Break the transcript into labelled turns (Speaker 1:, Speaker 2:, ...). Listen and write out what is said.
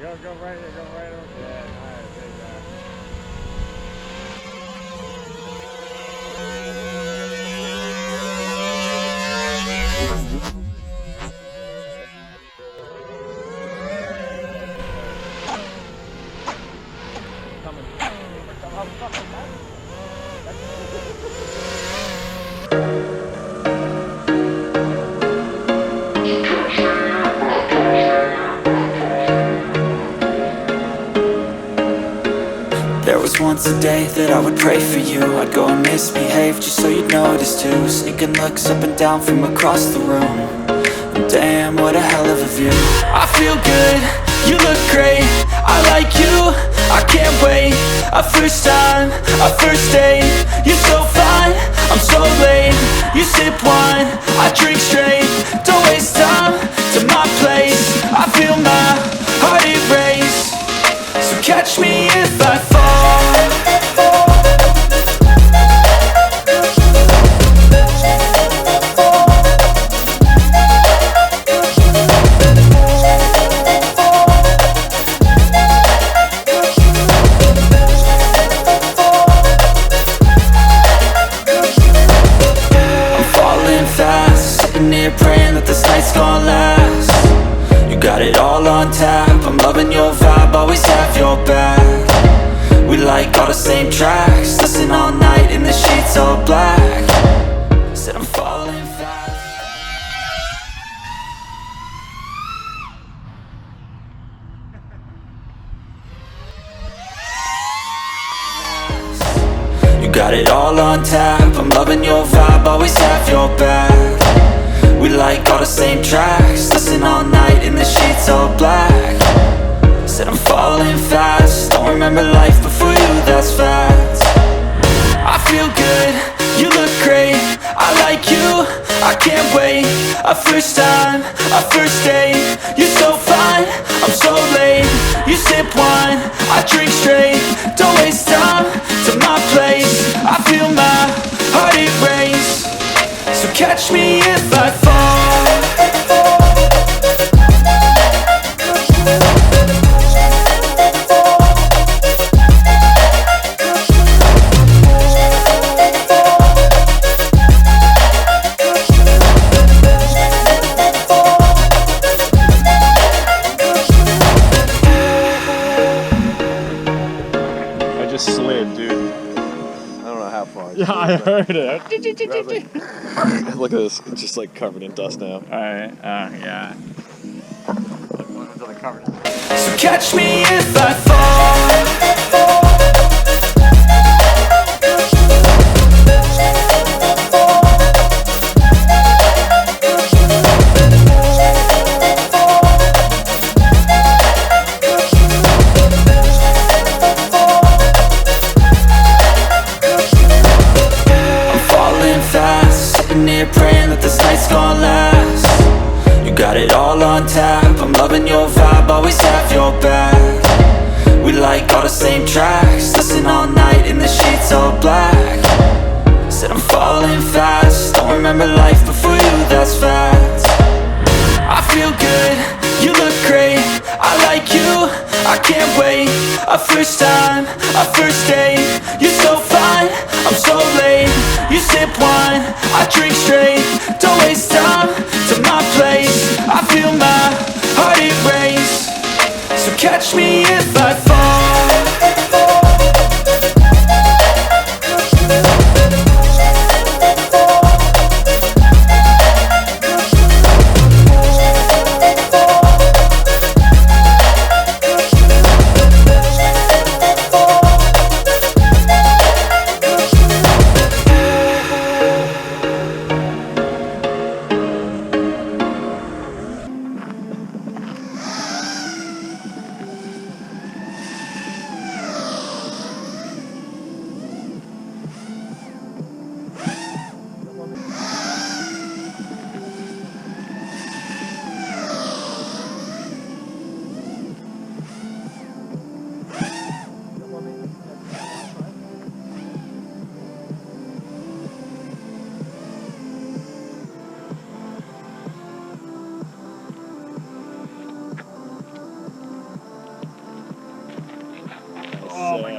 Speaker 1: Go right here, go right over. Yeah, nice, there you go.
Speaker 2: There was once a day that I would pray for you. I'd go and misbehave just so you'd notice too. Sneaking looks up and down from across the room. And damn, what a hell of a view. I feel good, you look great, I like you, I can't wait. A first time, a first date. You're so fine, I'm so late. You sip wine, I drink straight. Don't waste time to my place. I feel my heart erase. So catch me if I fall. I'm falling fast, sitting here praying that this night's gonna last. You got it all on tap, I'm loving your vibe, always have your back. We like all the same tracks, listen all night in the sheets all black. Said I'm falling fast. You got it all on tap, I'm loving your vibe, always have your back. We like all the same tracks, listen all night in the sheets all black. Said I'm falling fast, don't remember life before you, that's facts. I feel good, you look great, I like you, I can't wait. A first time, a first date. You're so fine, I'm so late. You sip wine, I drink straight. Don't waste time to my place. I feel my heart erase. So catch me if I fall.
Speaker 3: Slid, dude. I don't know how far.
Speaker 1: Yeah, I heard it.
Speaker 3: Look at this, it's just like covered in dust now.
Speaker 1: Alright, yeah.
Speaker 2: So catch me if I fall. Praying that this night's gonna last. You got it all on tap, I'm loving your vibe, always have your back. We like all the same tracks, listen all night in the sheets all black. Said I'm falling fast, don't remember life before you, that's facts. I feel good, you look great, I like you, I can't wait. A first time, a first date. You're so fine, I'm so late. You sip wine, I drink straight. Don't waste time to my place. I feel my heart erase. So catch me if I fall.
Speaker 1: Oh my